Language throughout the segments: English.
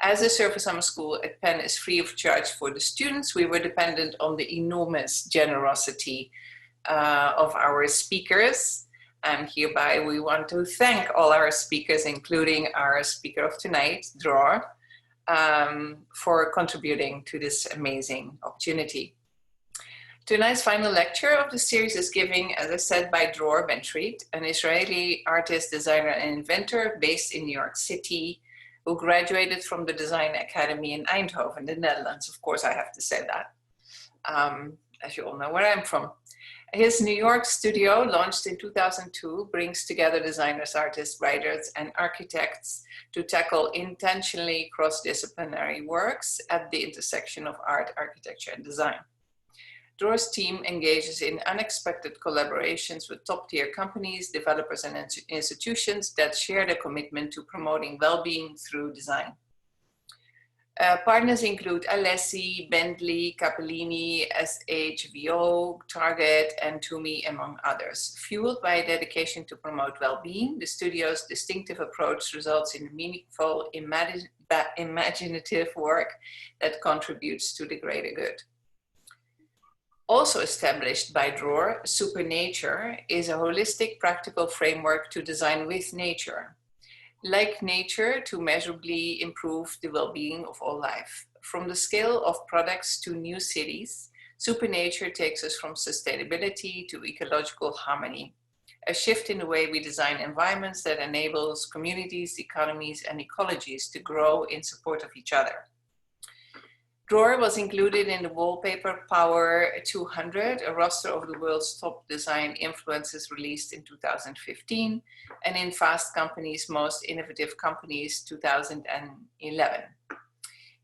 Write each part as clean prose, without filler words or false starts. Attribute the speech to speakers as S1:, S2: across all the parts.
S1: As the Summer School at Penn is free of charge for the students, we were dependent on the enormous generosity of our speakers. And hereby we want to thank all our speakers, including our speaker of tonight, Dror, for contributing to this amazing opportunity. Tonight's final lecture of the series is given, as I said, by Dror Benshetrit, an Israeli artist, designer, and inventor based in New York City, who graduated from the Design Academy in Eindhoven, the Netherlands. Of course, I have to say that, as you all know where I'm from. His New York studio, launched in 2002, brings together designers, artists, writers, and architects to tackle intentionally cross-disciplinary works at the intersection of art, architecture, and design. Dror's team engages in unexpected collaborations with top-tier companies, developers, and institutions that share their commitment to promoting well-being through design. Partners include Alessi, Bentley, Capellini, SHVO, Target, and Tumi, among others. Fueled by a dedication to promote well-being, the studio's distinctive approach results in meaningful, imaginative work that contributes to the greater good. Also established by Dror, Supernature is a holistic, practical framework to design with nature. Like nature, to measurably improve the well-being of all life. From the scale of products to new cities, Supernature takes us from sustainability to ecological harmony, a shift in the way we design environments that enables communities, economies, and ecologies to grow in support of each other. Dror was included in the Wallpaper Power 200, a roster of the world's top design influences released in 2015, and in Fast Company's Most Innovative Companies 2011.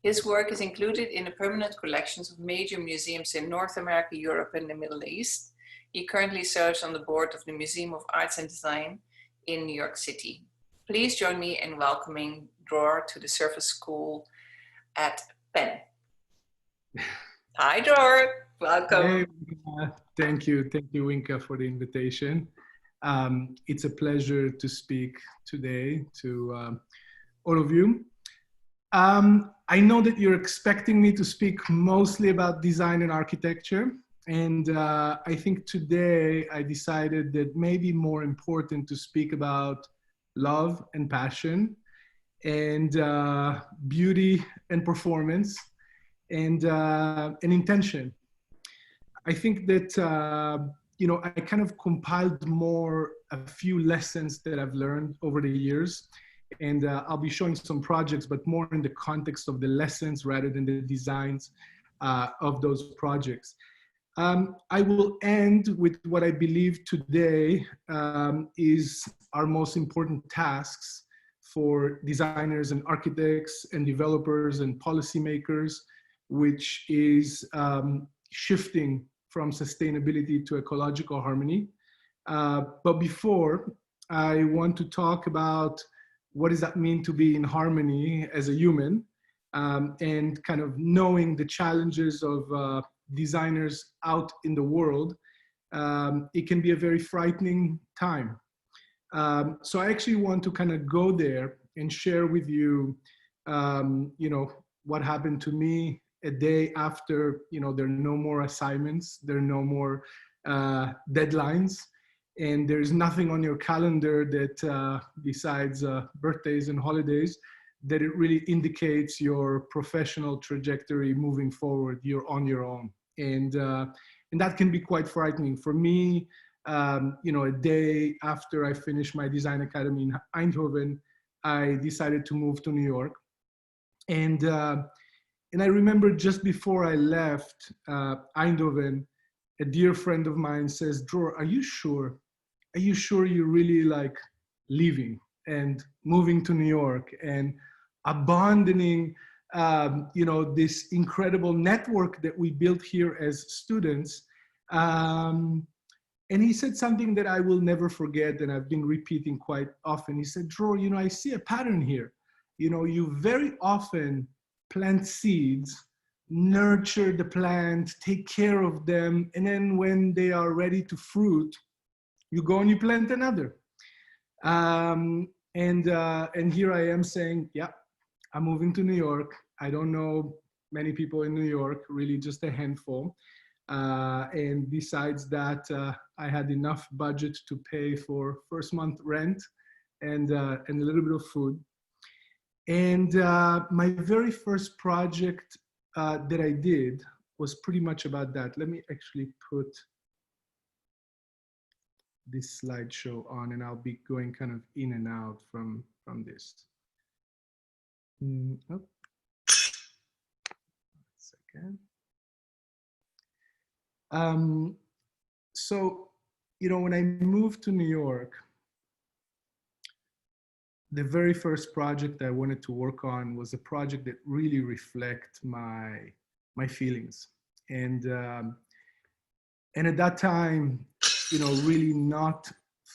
S1: His work is included in the permanent collections of major museums in North America, Europe, and the Middle East. He currently serves on the board of the Museum of Arts and Design in New York City. Please join me in welcoming Dror to the Summer School at Penn. Hi, Dror. Welcome.
S2: Hey, thank you, Winka, for the invitation. It's a pleasure to speak today to all of you. I know that you're expecting me to speak mostly about design and architecture, and I think today I decided that maybe more important to speak about love and passion, and beauty and performance, and intention. I think that, you know, I kind of compiled a few lessons that I've learned over the years, and I'll be showing some projects, but more in the context of the lessons rather than the designs of those projects. I will end with what I believe today is our most important tasks for designers and architects and developers and policymakers, which is shifting from sustainability to ecological harmony. But before, I want to talk about what does that mean to be in harmony as a human, and kind of knowing the challenges of designers out in the world. It can be a very frightening time. So I actually want to kind of go there and share with you, you know, what happened to me a day after, you know, there are no more assignments, there are no more deadlines, and there's nothing on your calendar that besides birthdays and holidays, that it really indicates your professional trajectory moving forward. You're on your own, and that can be quite frightening. For me, you know, a day after I finished my design academy in Eindhoven, I decided to move to New York, and I remember just before I left Eindhoven, a dear friend of mine says, "Dror, are you sure? Are you sure you're really like leaving and moving to New York and abandoning, you know, this incredible network that we built here as students?" And he said something that I will never forget, and I've been repeating quite often. He said, "Dror, you know, I see a pattern here. You know, you very often plant seeds, nurture the plant, take care of them, and then when they are ready to fruit, you go and you plant another." And here I am saying, yeah, I'm moving to New York. I don't know many people in New York, really just a handful. And besides that, I had enough budget to pay for first month rent and a little bit of food. And my very first project that I did was pretty much about that. Let me actually put this slideshow on, and I'll be going kind of in and out from this. Oh. Second. So, you know, when I moved to New York, the very first project I wanted to work on was a project that really reflects my feelings. And at that time, you know, really not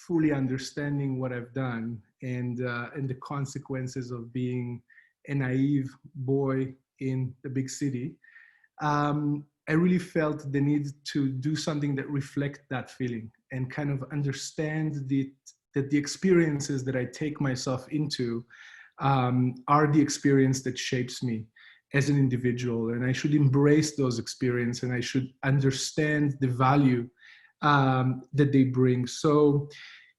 S2: fully understanding what I've done and the consequences of being a naive boy in the big city, I really felt the need to do something that reflect that feeling and kind of understand that the experiences that I take myself into are the experience that shapes me as an individual, and I should embrace those experiences and I should understand the value that they bring. So,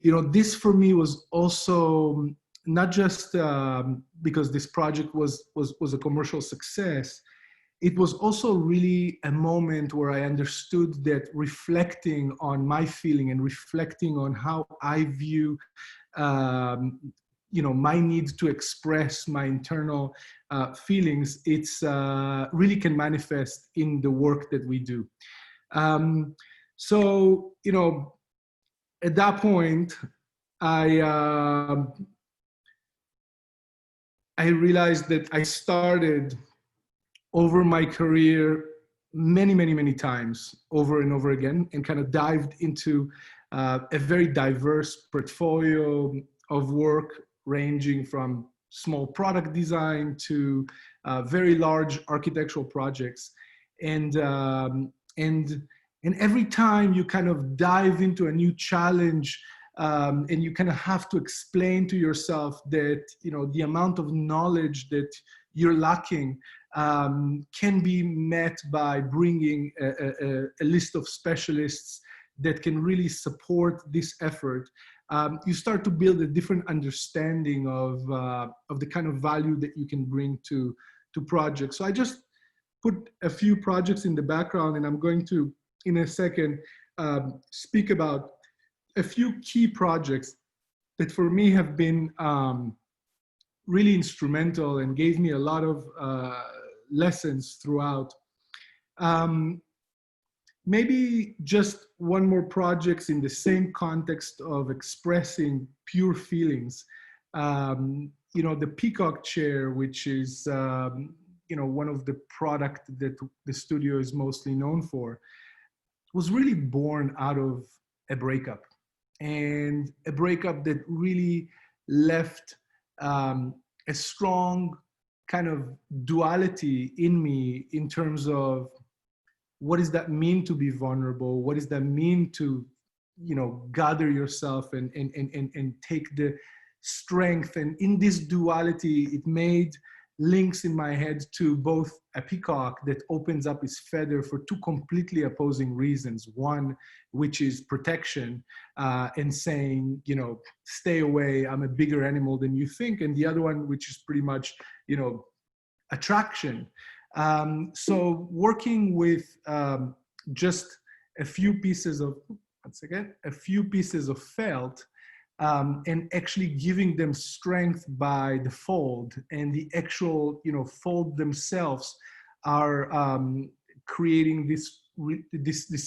S2: you know, this for me was also not just because this project was a commercial success. It was also really a moment where I understood that reflecting on my feeling and reflecting on how I view, you know, my need to express my internal feelings, it's really can manifest in the work that we do. So, you know, at that point, I realized that I started over my career many times over and over again, and kind of dived into a very diverse portfolio of work ranging from small product design to very large architectural projects. And every time you kind of dive into a new challenge, and you kind of have to explain to yourself that, you know, the amount of knowledge that you're lacking can be met by bringing a list of specialists that can really support this effort. You start to build a different understanding of the kind of value that you can bring to projects. So I just put a few projects in the background, and I'm going to, in a second, speak about a few key projects that for me have been really instrumental and gave me a lot of lessons throughout. Maybe just one more project in the same context of expressing pure feelings. You know, the Peacock chair, which is, you know, one of the products that the studio is mostly known for, was really born out of a breakup. And a breakup that really left a strong kind of duality in me in terms of what does that mean to be vulnerable? What does that mean to, you know, gather yourself and take the strength? And in this duality, it made links in my head to both a peacock that opens up its feather for two completely opposing reasons. One, which is protection and saying, you know, stay away, I'm a bigger animal than you think. And the other one, which is pretty much, you know, attraction. So working with just a few pieces of, once again, a few pieces of felt, and actually giving them strength by the fold, and the actual, you know, fold themselves are creating this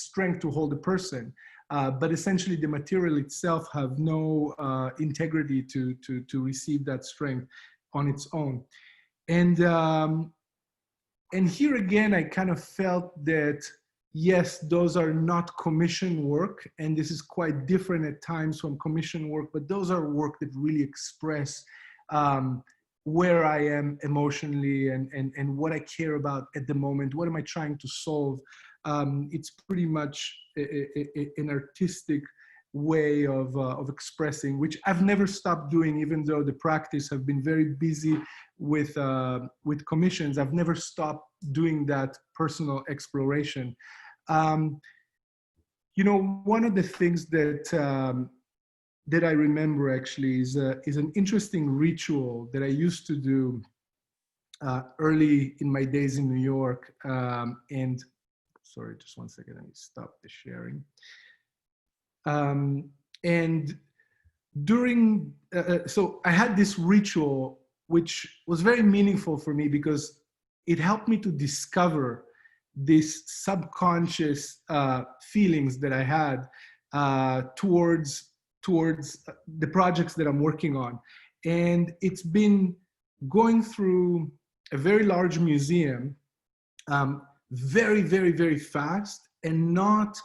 S2: strength to hold a person. But essentially the material itself have no integrity to receive that strength on its own. And here again, I kind of felt that, yes, those are not commission work, and this is quite different at times from commission work, but those are work that really express where I am emotionally and what I care about at the moment. What am I trying to solve? It's pretty much an artistic way of expressing, which I've never stopped doing, even though the practice have been very busy with commissions, I've never stopped doing that personal exploration. You know, one of the things that that I remember actually is an interesting ritual that I used to do early in my days in New York. And sorry, just one second, let me stop the sharing. And during, so I had this ritual, which was very meaningful for me because it helped me to discover this subconscious feelings that I had towards the projects that I'm working on. And it's been going through a very large museum very, very, very fast and not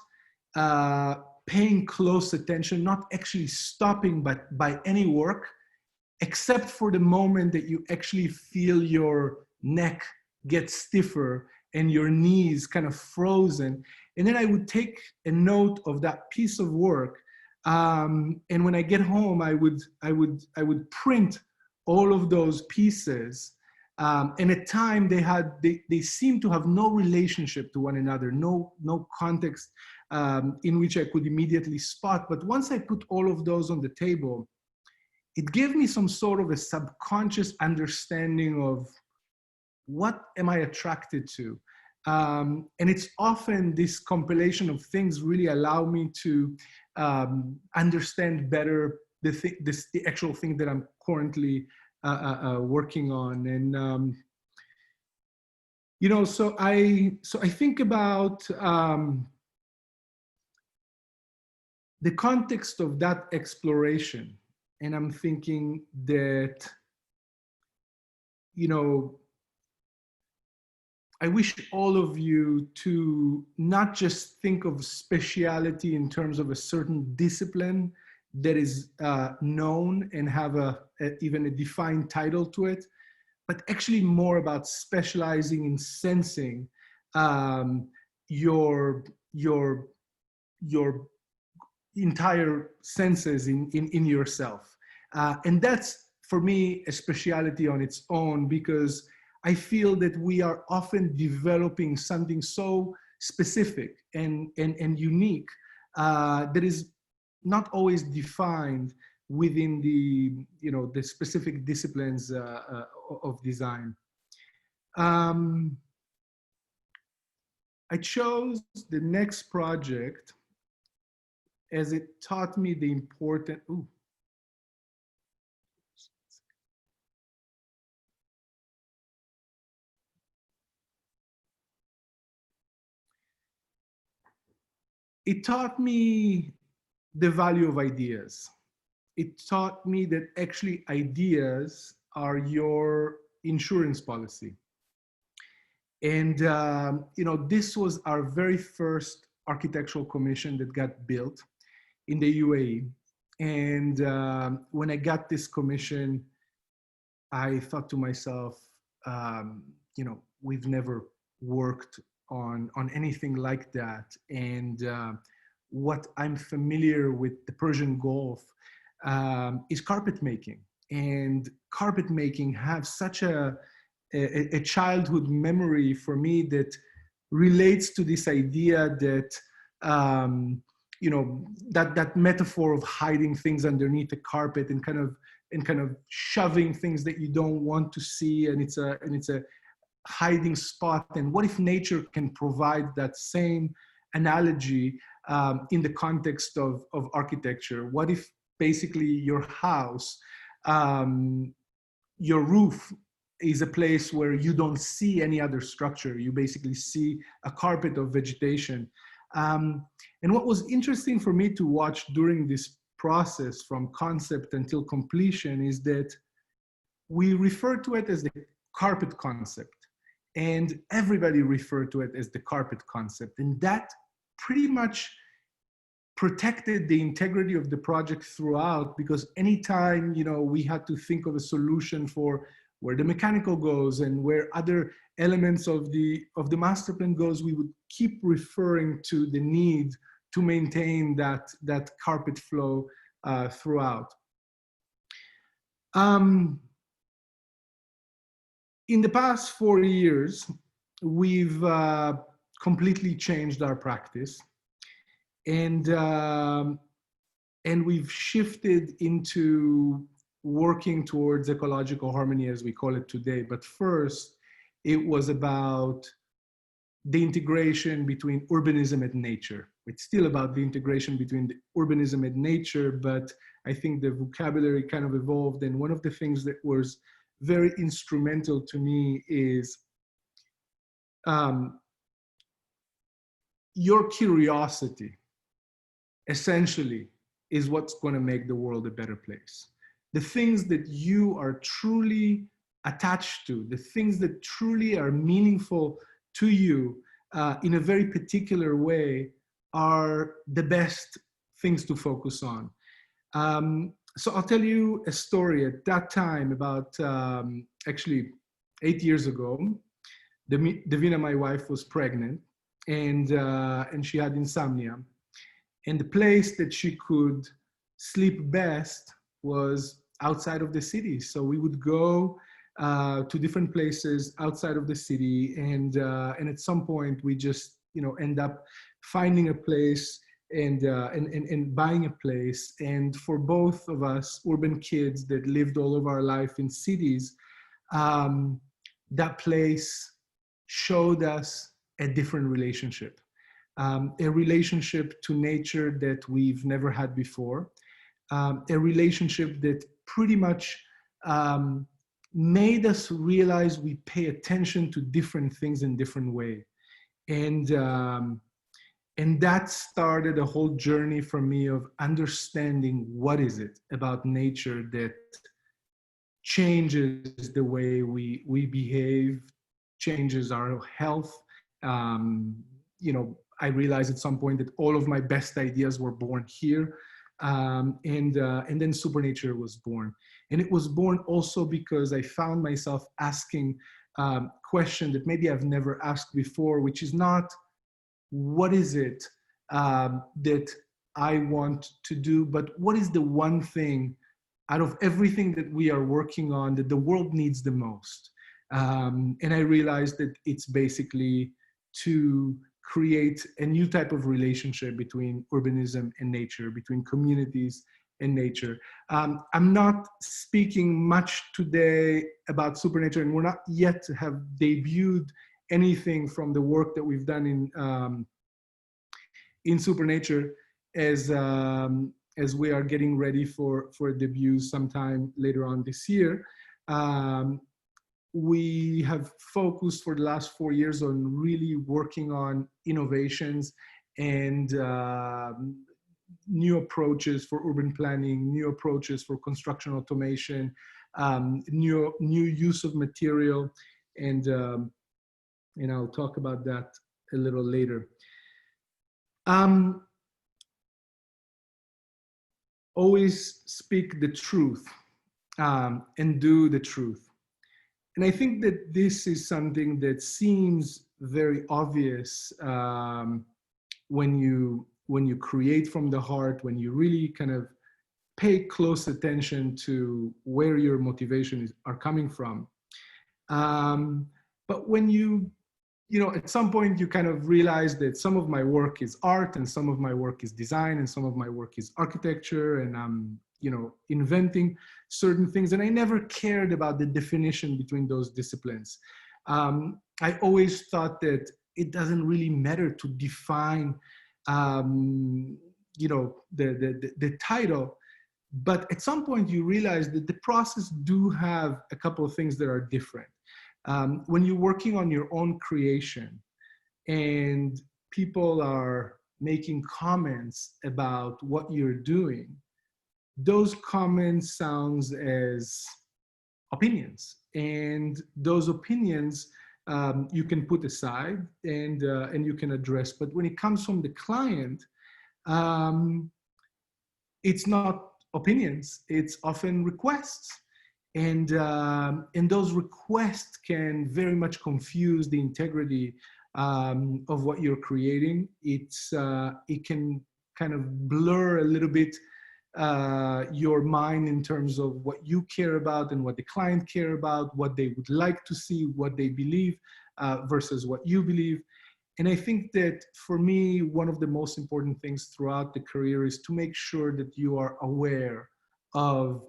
S2: paying close attention, not actually stopping by any work, except for the moment that you actually feel your neck get stiffer and your knees kind of frozen. And then I would take a note of that piece of work. And when I get home, I would print all of those pieces. And at time they seemed to have no relationship to one another, no context in which I could immediately spot. But once I put all of those on the table, it gave me some sort of a subconscious understanding of what am I attracted to. And it's often this compilation of things really allow me to understand better the actual thing that I'm currently working on. And you know, so I think about the context of that exploration, and I'm thinking that, you know, I wish all of you to not just think of speciality in terms of a certain discipline that is known and have even a defined title to it, but actually more about specializing in sensing your entire senses in yourself. And that's, for me, a speciality on its own, because I feel that we are often developing something so specific and unique that is not always defined within the, you know, the specific disciplines of design. I chose the next project as it taught me the important, it taught me the value of ideas. It taught me that actually ideas are your insurance policy. And, you know, this was our very first architectural commission that got built in the UAE. And when I got this commission, I thought to myself, you know, we've never worked on anything like that. And what I'm familiar with the Persian Gulf is carpet making. And carpet making have such a childhood memory for me that relates to this idea that, you know, that metaphor of hiding things underneath the carpet and kind of shoving things that you don't want to see, and it's a hiding spot. And what if nature can provide that same analogy in the context of architecture? What if basically your house, your roof is a place where you don't see any other structure. You basically see a carpet of vegetation. And what was interesting for me to watch during this process from concept until completion is that we refer to it as the carpet concept, and everybody referred to it as the carpet concept. And that pretty much protected the integrity of the project throughout, because anytime, you know, we had to think of a solution for where the mechanical goes and where other elements of the master plan goes, we would keep referring to the need to maintain that carpet flow throughout. in the past 4 years, we've completely changed our practice, and we've shifted into working towards ecological harmony, as we call it today. But first, it was about the integration between urbanism and nature. It's still about the integration between the urbanism and nature, but I think the vocabulary kind of evolved. And one of the things that was very instrumental to me is your curiosity, essentially, is what's going to make the world a better place. The things that you are truly attached to, the things that truly are meaningful to you in a very particular way, are the best things to focus on. So I'll tell you a story. At that time, about actually 8 years ago, Davina, my wife, was pregnant, and she had insomnia. And the place that she could sleep best was outside of the city. So we would go to different places outside of the city, and at some point we just end up finding a place and buying a place. And for both of us urban kids that lived all of our life in cities, that place showed us a different relationship. A relationship to nature that we've never had before, a relationship that pretty much made us realize we pay attention to different things in different way. And that started a whole journey for me of understanding what is it about nature that changes the way we behave, changes our health. I realized at some point that all of my best ideas were born here. And then Supernature was born. And it was born also because I found myself asking questions that maybe I've never asked before, which is not, what is it that I want to do, but what is the one thing out of everything that we are working on that the world needs the most? And I realized that it's basically to create a new type of relationship between urbanism and nature, between communities and nature. I'm not speaking much today about Supernature, and we're not yet have debuted anything from the work that we've done in Supernature, as we are getting ready for a debut sometime later on this year. We have focused for the last 4 years on really working on innovations and new approaches for urban planning, new approaches for construction automation, new use of material, and I'll talk about that a little later. Always speak the truth and do the truth. And I think that this is something that seems very obvious when you create from the heart, when you really kind of pay close attention to where your motivations are coming from. But when at some point you kind of realize that some of my work is art and some of my work is design and some of my work is architecture, and I'm inventing certain things, and I never cared about the definition between those disciplines. I always thought that it doesn't really matter to define the title, but at some point you realize that the process do have a couple of things that are different. When you're working on your own creation and people are making comments about what you're doing, those comments sounds as opinions, and those opinions you can put aside and you can address. But when it comes from the client, it's not opinions, it's often requests. And those requests can very much confuse the integrity of what you're creating. It can kind of blur a little bit your mind in terms of what you care about and what the client care about, what they would like to see, what they believe versus what you believe. And I think that for me, one of the most important things throughout the career is to make sure that you are aware of,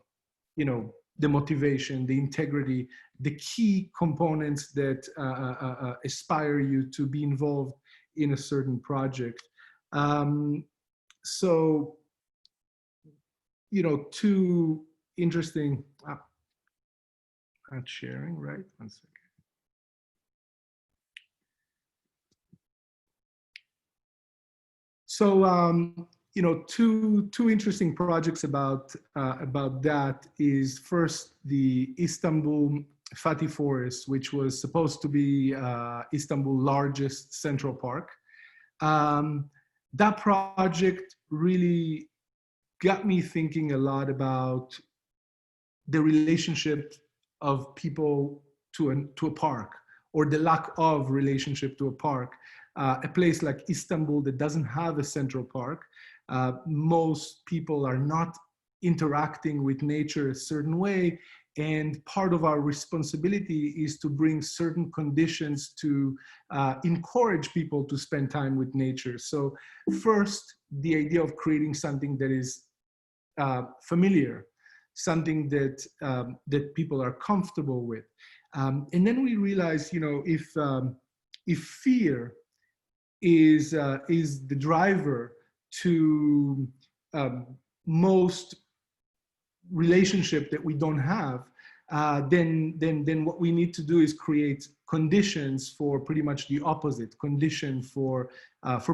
S2: you know, the motivation, the integrity, the key components that aspire you to be involved in a certain project. So, you know, two interesting, not sharing, right? One second. So, you know, two interesting projects about that is first the Istanbul Fatih Forest, which was supposed to be Istanbul's largest central park. That project really got me thinking a lot about the relationship of people to a park, or the lack of relationship to a park. A place like Istanbul that doesn't have a central park, most people are not interacting with nature a certain way, and part of our responsibility is to bring certain conditions to encourage people to spend time with nature. So first, the idea of creating something that is familiar, something that that people are comfortable with, and then we realize, you know, if fear is the driver to most relationship that we don't have, then what we need to do is create conditions for pretty much the opposite, condition for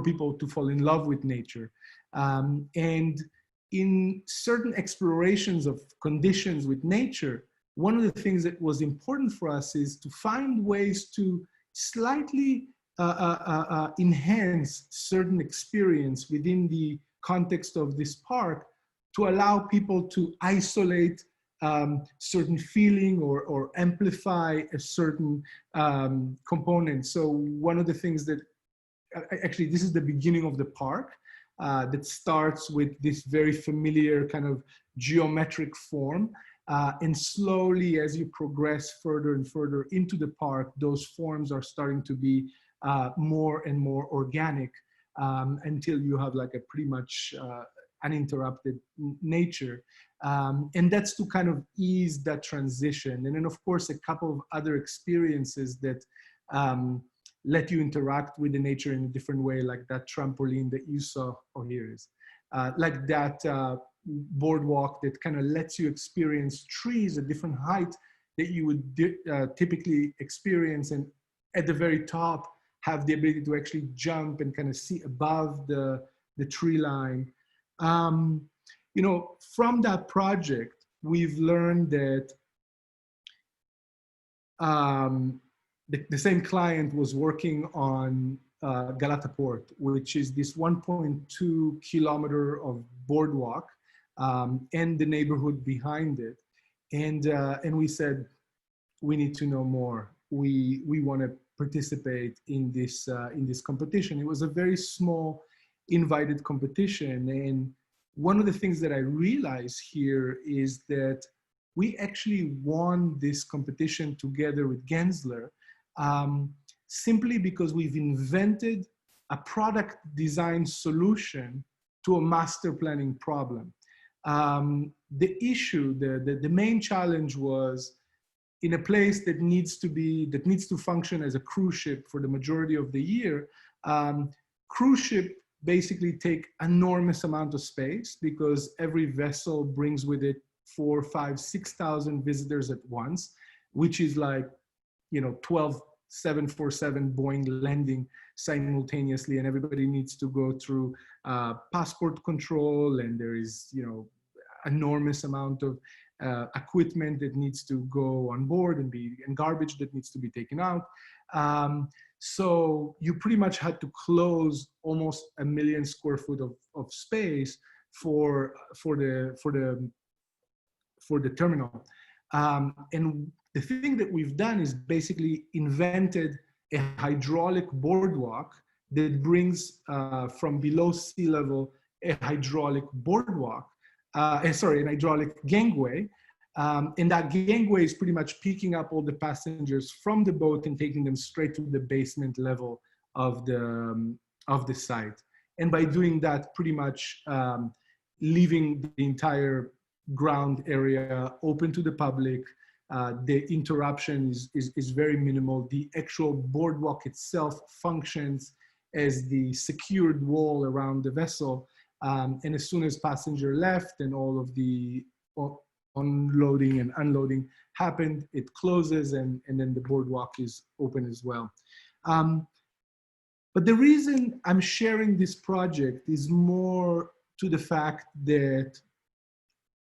S2: people to fall in love with nature. And in certain explorations of conditions with nature, one of the things that was important for us is to find ways to slightly enhance certain experience within the context of this park, to allow people to isolate certain feeling or amplify a certain component. So one of the things that, actually this is the beginning of the park, that starts with this very familiar kind of geometric form. And slowly, as you progress further and further into the park, those forms are starting to be more and more organic, until you have like a pretty much uninterrupted nature. And that's to kind of ease that transition. And then of course, a couple of other experiences that let you interact with the nature in a different way, like that trampoline that you saw, oh, here it is, like that boardwalk that kind of lets you experience trees at different height that you would typically experience, and at the very top have the ability to actually jump and kind of see above the tree line. You know, from that project, we've learned that the same client was working on Galata Port, which is this 1.2 kilometer of boardwalk, and the neighborhood behind it. And we said, we need to know more. We want to participate in this competition. It was a very small invited competition. And one of the things that I realized here is that we actually won this competition together with Gensler, simply because we've invented a product design solution to a master planning problem. The issue, the main challenge was, in a place that needs to function as a cruise ship for the majority of the year, cruise ship basically take enormous amount of space, because every vessel brings with it 4,000, 5,000, 6,000 visitors at once, which is like, you know, 12 747 Boeing landing simultaneously, and everybody needs to go through passport control, and there is, you know, enormous amount of equipment that needs to go on board, and garbage that needs to be taken out. So you pretty much had to close almost 1 million square foot of space for the terminal. And the thing that we've done is basically invented a hydraulic boardwalk that brings from below sea level a hydraulic boardwalk an hydraulic gangway. And that gangway is pretty much picking up all the passengers from the boat and taking them straight to the basement level of the site. And by doing that, pretty much leaving the entire ground area open to the public. The interruption is very minimal. The actual boardwalk itself functions as the secured wall around the vessel. And as soon as passenger left and all of the unloading and unloading happened, it closes and then the boardwalk is open as well. But the reason I'm sharing this project is more to the fact that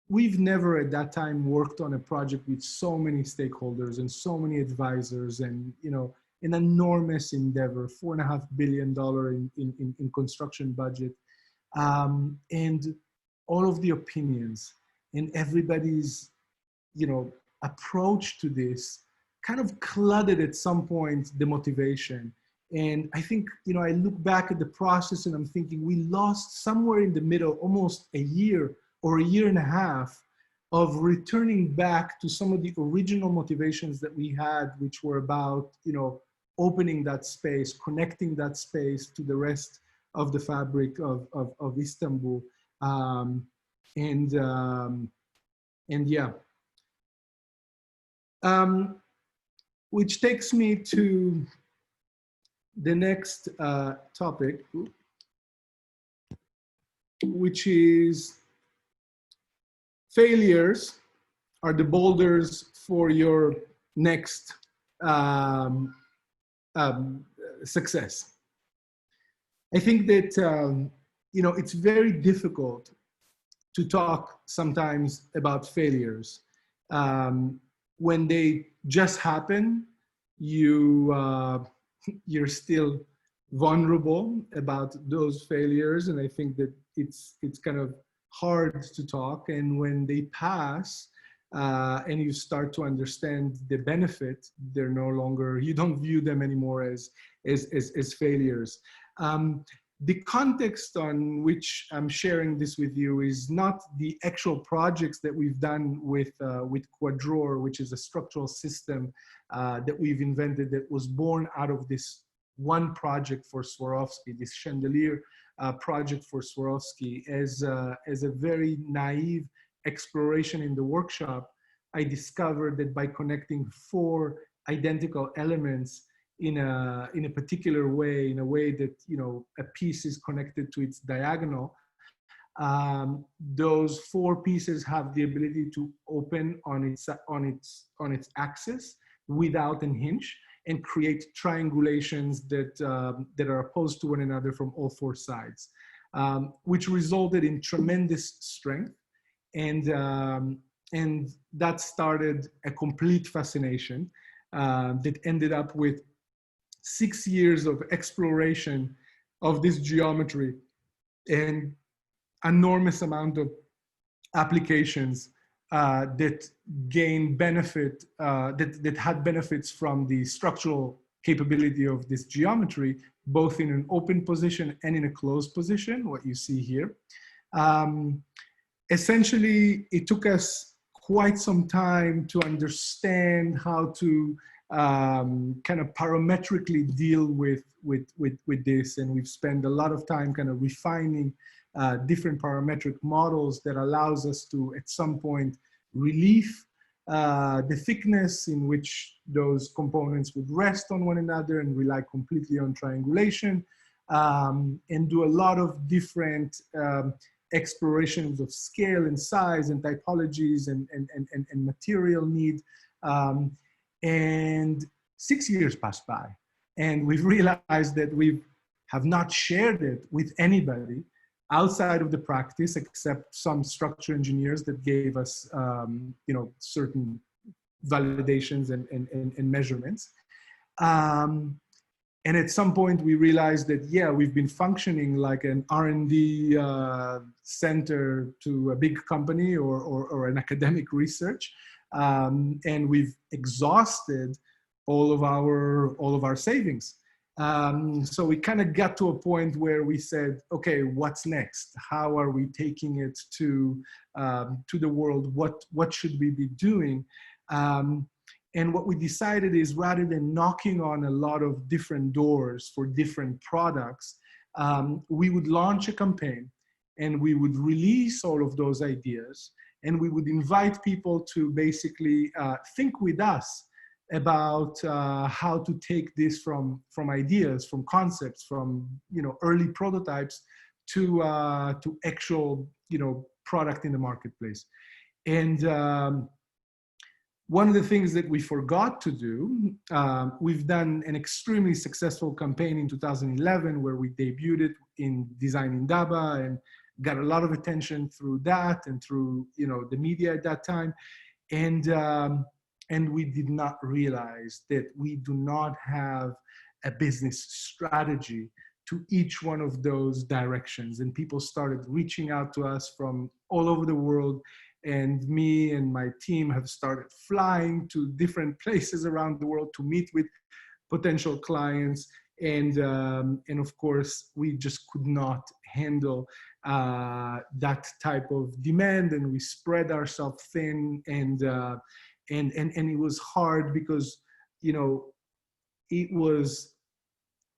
S2: we've never at that time worked on a project with so many stakeholders and so many advisors and, you know, an enormous endeavor, $4.5 billion in construction budget. And all of the opinions and everybody's, you know, approach to this kind of cluttered at some point the motivation. And I think, you know, I look back at the process and I'm thinking we lost somewhere in the middle, almost a year or a year and a half of returning back to some of the original motivations that we had, which were about, you know, opening that space, connecting that space to the rest of the fabric of Istanbul. And yeah. Which takes me to the next topic, which is failures are the boulders for your next success. I think that, you know, it's very difficult to talk sometimes about failures. When they just happen, you're still vulnerable about those failures. And I think that it's kind of hard to talk. And when they pass and you start to understand the benefit, they're no longer, you don't view them anymore as failures. The context on which I'm sharing this with you is not the actual projects that we've done with Dror, which is a structural system that we've invented that was born out of this one project for Swarovski, this chandelier project for Swarovski. As a very naive exploration in the workshop, I discovered that by connecting 4 identical elements in a particular way, in a way that, you know, a piece is connected to its diagonal, those 4 pieces have the ability to open on its axis without a hinge and create triangulations that are opposed to one another from all 4 sides, which resulted in tremendous strength. And that started a complete fascination that ended up with 6 years of exploration of this geometry and enormous amount of applications that gain benefit, that had benefits from the structural capability of this geometry, both in an open position and in a closed position, what you see here. Essentially, it took us quite some time to understand how to kind of parametrically deal with this, and we've spent a lot of time kind of refining different parametric models that allows us to, at some point, relieve the thickness in which those components would rest on one another and rely completely on triangulation, and do a lot of different explorations of scale and size and typologies and material need. And 6 years passed by, and we've realized that we have not shared it with anybody outside of the practice, except some structural engineers that gave us, you know, certain validations and measurements. And at some point we realized that, yeah, we've been functioning like an R&D center to a big company or an academic research. And we've exhausted all of our savings. So we kind of got to a point where we said, okay, what's next? How are we taking it to the world? What should we be doing? And what we decided is, rather than knocking on a lot of different doors for different products, we would launch a campaign and we would release all of those ideas, and we would invite people to basically think with us about how to take this from ideas, from concepts, from early prototypes to actual product in the marketplace. And one of the things that we forgot to do, we've done an extremely successful campaign in 2011 where we debuted it in Design Indaba and got a lot of attention through that and through the media at that time. And we did not realize that we do not have a business strategy to each one of those directions. And people started reaching out to us from all over the world. And me and my team have started flying to different places around the world to meet with potential clients. And of course, we just could not handle that type of demand, and we spread ourselves thin. And it was hard because, it was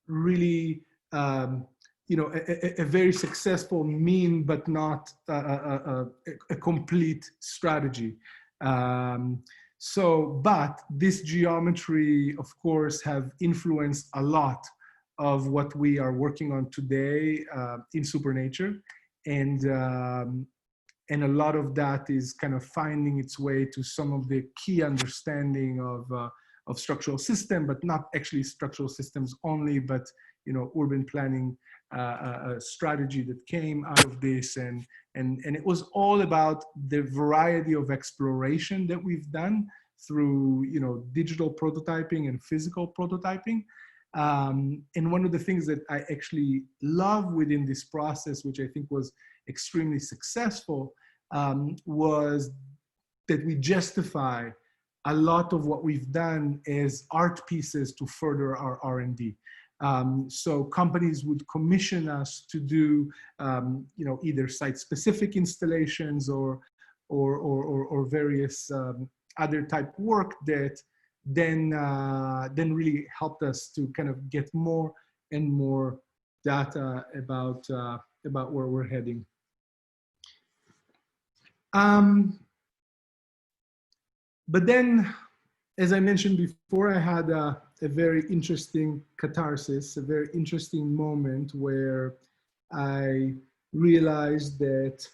S2: really, a very successful mean, but not a complete strategy. But this geometry, of course, have influenced a lot of what we are working on today in Supernature. And a lot of that is kind of finding its way to some of the key understanding of structural system, but not actually structural systems only, but urban planning strategy that came out of this. And it was all about the variety of exploration that we've done through digital prototyping and physical prototyping. And one of the things that I actually love within this process, which I think was extremely successful, was that we justify a lot of what we've done as art pieces to further our R&D. So companies would commission us to do, either site-specific installations or various other type work that then really helped us to kind of get more and more data about where we're heading. But then, as I mentioned before, I had a very interesting catharsis, a very interesting moment where I realized that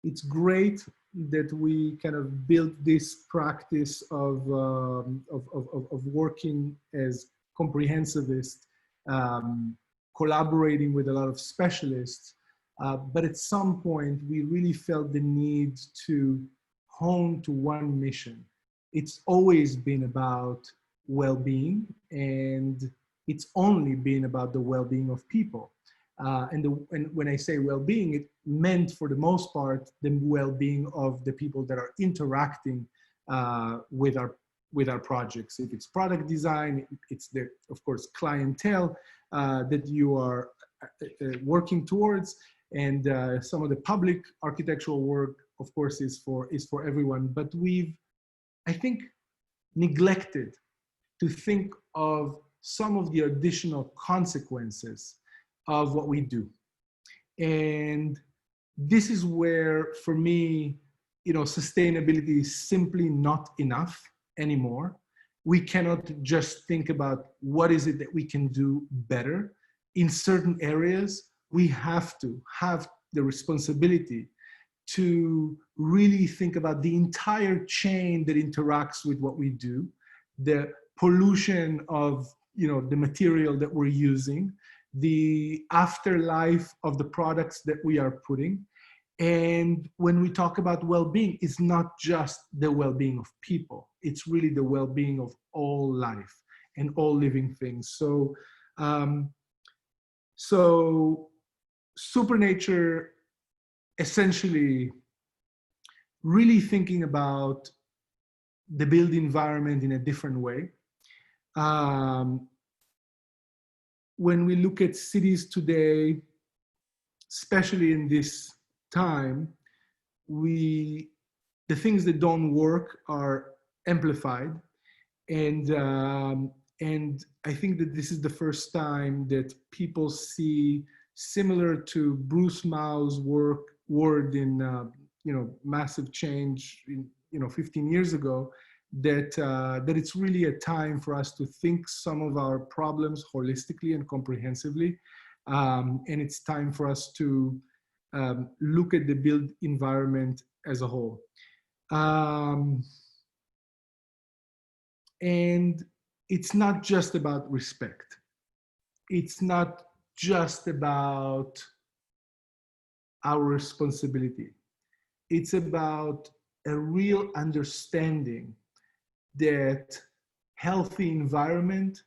S2: it's great that we kind of built this practice of working as comprehensivist, collaborating with a lot of specialists. But at some point, we really felt the need to hone to one mission. It's always been about well-being, and it's only been about the well-being of people. And when I say well-being, it meant for the most part the well-being of the people that are interacting with our projects. If it's product design, it's the, of course, clientele that you are working towards, and some of the public architectural work, of course, is for everyone. But we've, I think, neglected to think of some of the additional consequences of what we do. And this is where, for me, sustainability is simply not enough anymore. We cannot just think about what is it that we can do better. In certain areas, we have to have the responsibility to really think about the entire chain that interacts with what we do, the pollution of the material that we're using, the afterlife of the products that we are putting. And when we talk about well-being, it's not just the well-being of people, it's really the well-being of all life and all living things. So Supernature essentially really thinking about the built environment in a different way. when we look at cities today, especially in this time, the things that don't work are amplified. And I think that this is the first time that people see, similar to Bruce Mau's word in massive change 15 years ago, that it's really a time for us to think some of our problems holistically and comprehensively, and it's time for us to look at the built environment as a whole. And it's not just about respect. It's not just about our responsibility. It's about a real understanding that healthy environment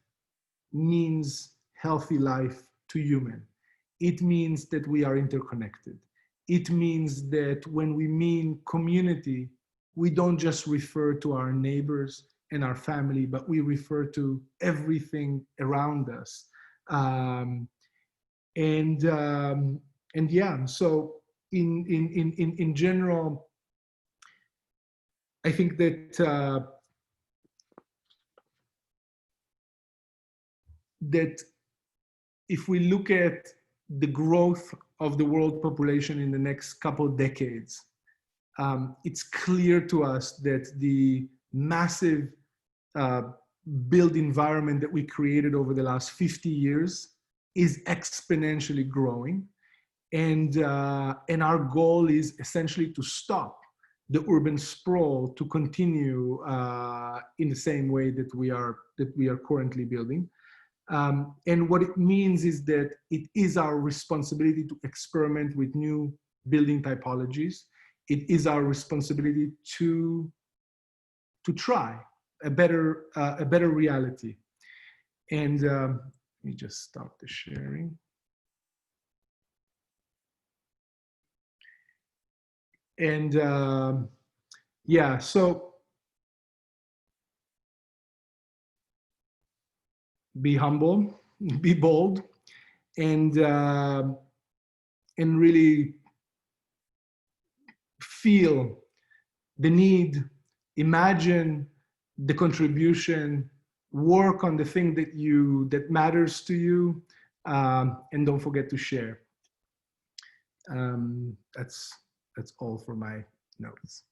S2: means healthy life to human. It means that we are interconnected. It means that when we mean community, we don't just refer to our neighbors and our family, but we refer to everything around us. And yeah, so in general, I think that that if we look at the growth of the world population in the next couple of decades, it's clear to us that the massive built environment that we created over the last 50 years is exponentially growing. And our goal is essentially to stop the urban sprawl to continue in the same way that we are currently building. And what it means is that it is our responsibility to experiment with new building typologies. It is our responsibility to try a better reality. And let me just stop the sharing. And yeah, so be humble, be bold, and really feel the need, imagine the contribution, work on the thing that matters to you, and don't forget to share. That's all for my notes.